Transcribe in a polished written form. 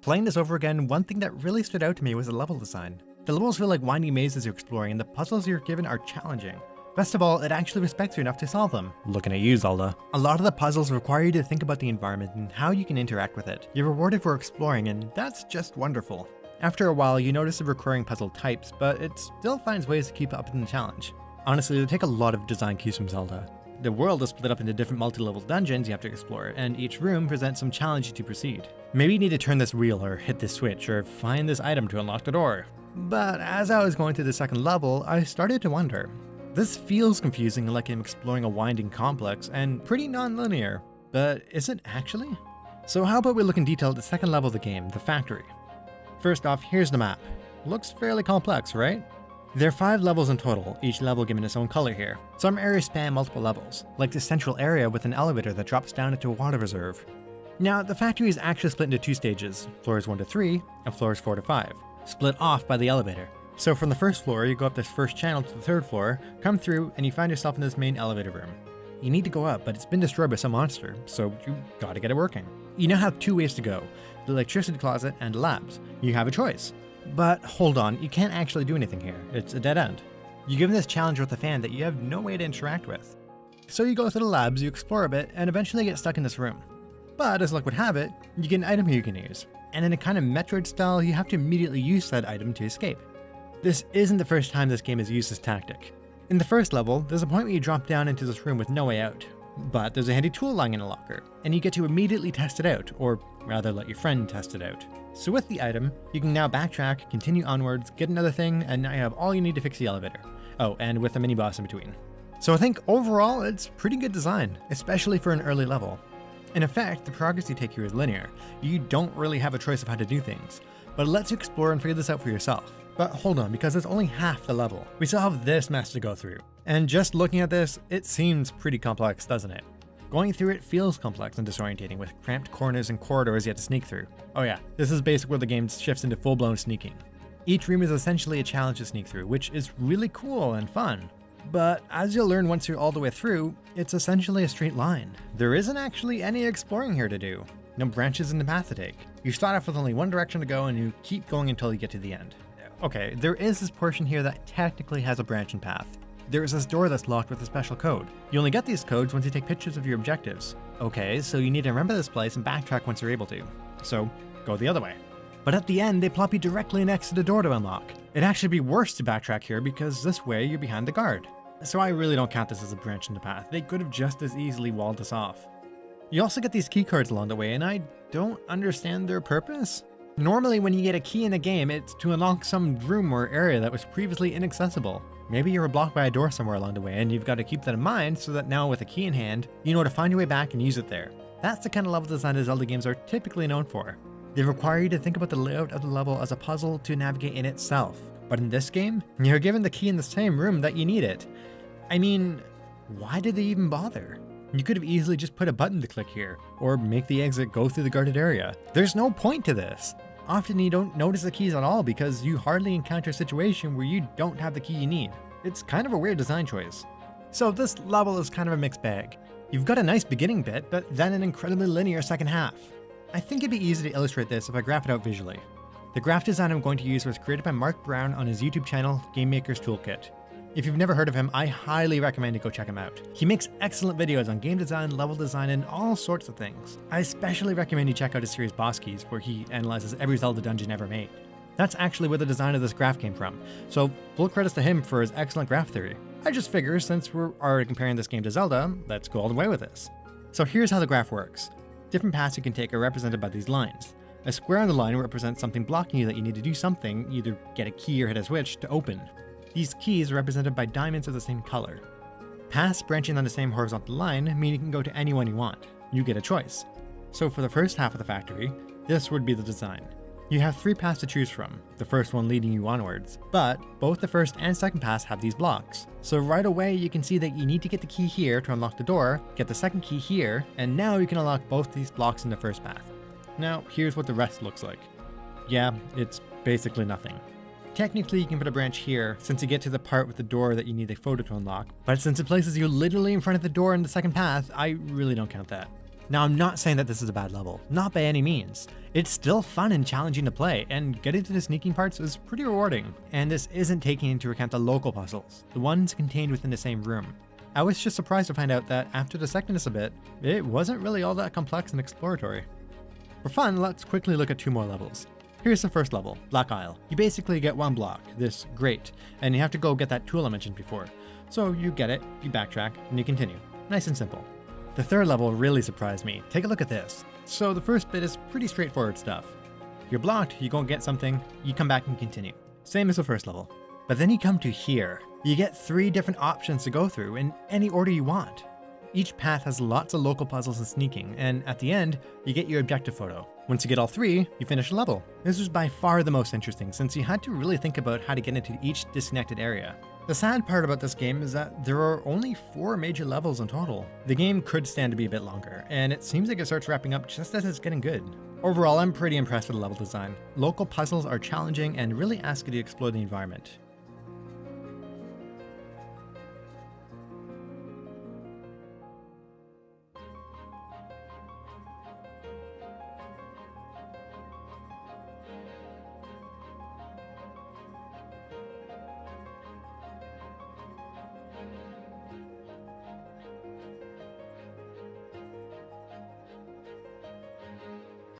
Playing this over again, one thing that really stood out to me was the level design. The levels feel like winding mazes you're exploring, and the puzzles you're given are challenging. Best of all, it actually respects you enough to solve them. Looking at you, Zelda. A lot of the puzzles require you to think about the environment and how you can interact with it. You're rewarded for exploring, and that's just wonderful. After a while, you notice the recurring puzzle types, but it still finds ways to keep up in the challenge. Honestly, they take a lot of design cues from Zelda. The world is split up into different multi-level dungeons you have to explore, and each room presents some challenge to proceed. Maybe you need to turn this wheel or hit this switch or find this item to unlock the door. But as I was going to the second level, I started to wonder. This feels confusing, like I'm exploring a winding complex and pretty non-linear, but is it actually? So how about we look in detail at the second level of the game, the factory. First off, here's the map. Looks fairly complex, right? There are 5 levels in total, each level given its own color here. Some areas span multiple levels, like the central area with an elevator that drops down into a water reserve. Now, the factory is actually split into 2 stages, floors 1 to 3 and floors 4 to 5, split off by the elevator. So from the first floor, you go up this first channel to the 3rd floor, come through, and you find yourself in this main elevator room. You need to go up, but it's been destroyed by some monster, so you gotta get it working. You now have 2 ways to go, the electricity closet and labs. You have a choice. But hold on, you can't actually do anything here. It's a dead end. You're given this challenge with a fan that you have no way to interact with. So you go to the labs, you explore a bit, and eventually get stuck in this room. But as luck would have it, you get an item here you can use. And in a kind of Metroid style, you have to immediately use said item to escape. This isn't the first time this game has used this tactic. In the first level, there's a point where you drop down into this room with no way out. But there's a handy tool lying in a locker, and you get to immediately test it out, or rather let your friend test it out. So with the item, you can now backtrack, continue onwards, get another thing, and now you have all you need to fix the elevator. Oh, and with a mini boss in between. So I think overall, it's pretty good design, especially for an early level. In effect, the progress you take here is linear. You don't really have a choice of how to do things, but it lets you explore and figure this out for yourself. But hold on, because it's only half the level. We still have this mess to go through. And just looking at this, it seems pretty complex, doesn't it? Going through it feels complex and disorientating, with cramped corners and corridors you have to sneak through. Oh yeah, this is basically where the game shifts into full-blown sneaking. Each room is essentially a challenge to sneak through, which is really cool and fun. But as you'll learn once you're all the way through, it's essentially a straight line. There isn't actually any exploring here to do. No branches in the path to take. You start off with only one direction to go and you keep going until you get to the end. Okay, there is this portion here that technically has a branching path. There is this door that's locked with a special code. You only get these codes once you take pictures of your objectives. Okay, so you need to remember this place and backtrack once you're able to. So, go the other way. But at the end, they plop you directly next to the door to unlock. It'd actually be worse to backtrack here because this way you're behind the guard. So I really don't count this as a branch in the path. They could have just as easily walled this off. You also get these key cards along the way, and I don't understand their purpose. Normally when you get a key in a game, it's to unlock some room or area that was previously inaccessible. Maybe you were blocked by a door somewhere along the way and you've got to keep that in mind so that now with a key in hand, you know to find your way back and use it there. That's the kind of level design that Zelda games are typically known for. They require you to think about the layout of the level as a puzzle to navigate in itself. But in this game, you're given the key in the same room that you need it. I mean, why did they even bother? You could have easily just put a button to click here, or make the exit go through the guarded area. There's no point to this. Often you don't notice the keys at all because you hardly encounter a situation where you don't have the key you need. It's kind of a weird design choice. So this level is kind of a mixed bag. You've got a nice beginning bit, but then an incredibly linear second half. I think it'd be easy to illustrate this if I graph it out visually. The graph design I'm going to use was created by Mark Brown on his YouTube channel, Game Maker's Toolkit. If you've never heard of him, I highly recommend you go check him out. He makes excellent videos on game design, level design, and all sorts of things. I especially recommend you check out his series Boss Keys, where he analyzes every Zelda dungeon ever made. That's actually where the design of this graph came from, so full credits to him for his excellent graph theory. I just figure since we're already comparing this game to Zelda, let's go all the way with this. So here's how the graph works. Different paths you can take are represented by these lines. A square on the line represents something blocking you that you need to do something, either get a key or hit a switch, to open. These keys are represented by diamonds of the same color. Paths branching on the same horizontal line mean you can go to anyone you want. You get a choice. So for the first half of the factory, this would be the design. You have 3 paths to choose from, the first one leading you onwards, but both the first and second paths have these blocks. So right away you can see that you need to get the key here to unlock the door, get the second key here, and now you can unlock both these blocks in the first path. Now here's what the rest looks like. Yeah, it's basically nothing. Technically you can put a branch here since you get to the part with the door that you need a photo to unlock, but since it places you literally in front of the door in the second path, I really don't count that. Now, I'm not saying that this is a bad level, not by any means. It's still fun and challenging to play, and getting to the sneaking parts is pretty rewarding. And this isn't taking into account the local puzzles, the ones contained within the same room. I was just surprised to find out that after dissecting this a bit, it wasn't really all that complex and exploratory. For fun, let's quickly look at 2 more levels. Here's the first level, Black Isle. You basically get 1 block, this grate, and you have to go get that tool I mentioned before. So you get it, you backtrack, and you continue. Nice and simple. The third level really surprised me. Take a look at this. So the first bit is pretty straightforward stuff. You're blocked, you go and get something, you come back and continue. Same as the first level. But then you come to here. You get 3 different options to go through in any order you want. Each path has lots of local puzzles and sneaking, and at the end, you get your objective photo. Once you get all 3, you finish the level. This was by far the most interesting, since you had to really think about how to get into each disconnected area. The sad part about this game is that there are only 4 major levels in total. The game could stand to be a bit longer, and it seems like it starts wrapping up just as it's getting good. Overall, I'm pretty impressed with the level design. Local puzzles are challenging and really ask you to explore the environment.